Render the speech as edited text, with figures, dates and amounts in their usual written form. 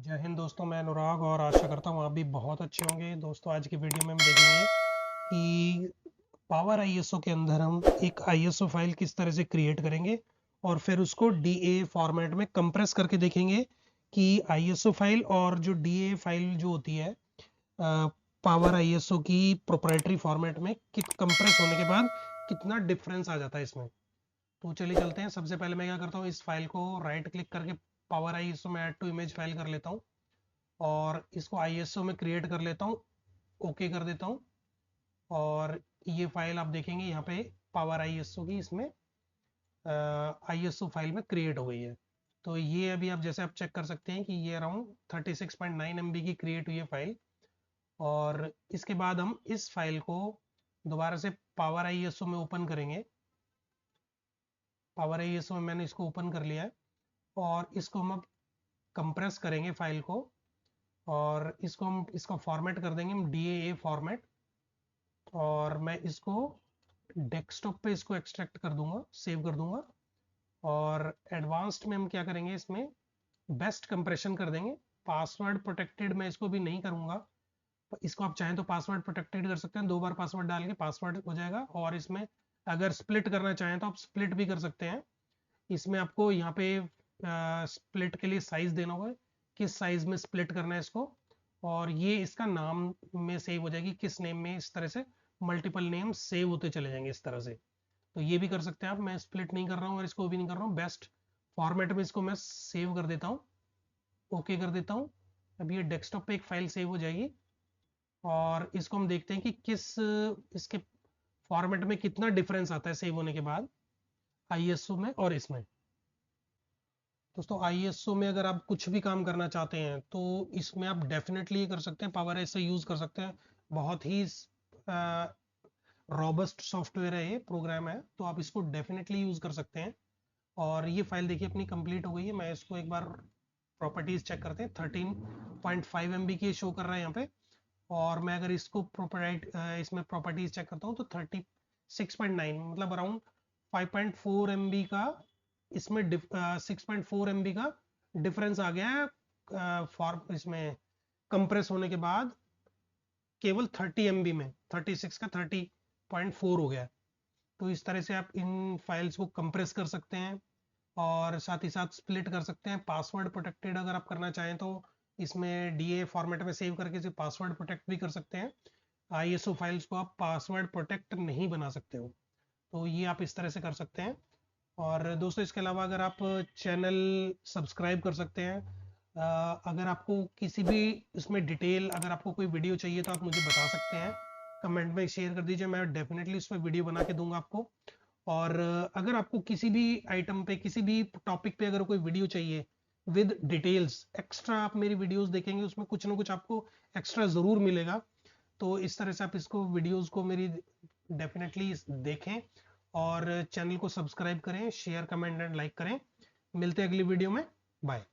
जय हिंद दोस्तों, मैं अनुराग और आशा करता हूँ आप भी बहुत अच्छे होंगे। दोस्तों आज की वीडियो में हम देखेंगे कि पावर आईएसओ के अंदर हम एक आईएसओ फाइल किस तरह से क्रिएट करेंगे और फिर उसको डीए फॉर्मेट में कंप्रेस करके देखेंगे कि आईएसओ फाइल और जो डीए फाइल जो होती है पावर आईएसओ की प्रोप्राइटरी फॉर्मेट में कंप्रेस होने के बाद कितना डिफरेंस आ जाता है इसमें। तो चलिए चलते हैं। सबसे पहले मैं क्या करता हूँ, इस फाइल को राइट क्लिक करके पावर आईएसओ में ऐड टू इमेज फाइल कर लेता हूँ और इसको आईएसओ में क्रिएट कर लेता हूँ, ओके कर देता हूँ। और ये फाइल आप देखेंगे यहाँ पे पावर आईएसओ की इसमें आईएसओ फाइल में क्रिएट हो गई है। तो ये अभी आप जैसे आप चेक कर सकते हैं कि ये अराउंड 36.9 MB की क्रिएट हुई है फाइल। और इसके बाद हम इस फाइल को दोबारा से पावर आईएसओ में ओपन करेंगे। पावर आईएसओ में मैंने इसको ओपन कर लिया है और इसको हम अब कंप्रेस करेंगे फाइल को और इसको हम इसका फॉर्मेट कर देंगे हम DAA फॉर्मेट। और मैं इसको डेस्कटॉप पे इसको एक्सट्रैक्ट कर दूंगा, सेव कर दूंगा। और एडवांस्ड में हम क्या करेंगे, इसमें बेस्ट कंप्रेशन कर देंगे। पासवर्ड प्रोटेक्टेड मैं इसको भी नहीं करूंगा, इसको आप चाहें तो पासवर्ड प्रोटेक्टेड कर सकते हैं, 2 बार पासवर्ड डाल के पासवर्ड हो जाएगा। और इसमें अगर स्प्लिट करना चाहें तो आप स्प्लिट भी कर सकते हैं। इसमें आपको यहाँ पे स्प्लिट के लिए साइज देना होगा, किस साइज में स्प्लिट करना है इसको। और ये इसका नाम में सेव हो जाएगी, किस नेम में, इस तरह से मल्टीपल नेम सेव होते चले जाएंगे इस तरह से। तो ये भी कर सकते हैं आप। मैं स्प्लिट नहीं कर रहा हूँ और इसको भी नहीं कर रहा हूँ, बेस्ट फॉर्मेट में इसको मैं सेव कर देता हूँ, ओके कर देता हूँ। अब ये डेस्कटॉप पे एक फाइल सेव हो जाएगी और इसको हम देखते हैं कि किस इसके फॉर्मेट में कितना डिफरेंस आता है सेव होने के बाद आईएसओ में और इसमें। दोस्तों आईएसओ में अगर आप कुछ भी काम करना चाहते हैं तो इसमें आप डेफिनेटली कर सकते हैं, पावर ऐसे यूज़ कर सकते हैं। बहुत ही रॉबस्ट सॉफ्टवेयर है, ये प्रोग्राम है, तो आप इसको डेफिनेटली यूज़ कर सकते हैं। और ये फाइल देखिए अपनी कंप्लीट हो गई है। मैं इसको एक बार प्रॉपर्टीज चेक करते हैं। 13.5 MB की शो कर रहा है यहाँ पे। और मैं अगर इसको इसमें प्रॉपर्टीज चेक करता हूँ तो 36.9 मतलब अराउंड 5.4 MB का इसमें 6.4 MB का डिफरेंस आ गया है फॉर इसमें कंप्रेस होने के बाद। केवल 30 MB में 36 का 30.4 हो गया है। तो इस तरह से आप इन फाइल्स को कंप्रेस कर सकते हैं और साथ ही साथ स्प्लिट कर सकते हैं। पासवर्ड प्रोटेक्टेड अगर आप करना चाहें तो इसमें डीए फॉर्मेट में सेव करके इसे पासवर्ड प्रोटेक्ट भी कर सकते हैं। आईएसओ फाइल्स को आप पासवर्ड प्रोटेक्ट नहीं बना सकते हो, तो ये आप इस तरह से कर सकते हैं। और दोस्तों इसके अलावा अगर आप चैनल सब्सक्राइब कर सकते हैं। अगर आपको किसी भी इसमें डिटेल, अगर आपको कोई वीडियो चाहिए तो आप मुझे बता सकते हैं, कमेंट में शेयर कर दीजिए, मैं डेफिनेटली उस पर वीडियो बना के दूंगा आपको। और अगर आपको किसी भी आइटम पे, किसी भी टॉपिक पे अगर कोई वीडियो चाहिए विद डिटेल्स एक्स्ट्रा, आप मेरी वीडियोस देखेंगे उसमें कुछ ना कुछ आपको एक्स्ट्रा ज़रूर मिलेगा। तो इस तरह से आप इसको वीडियोस को मेरी डेफिनेटली देखें और चैनल को सब्सक्राइब करें, शेयर कमेंट एंड लाइक करें। मिलते हैं अगली वीडियो में। बाय।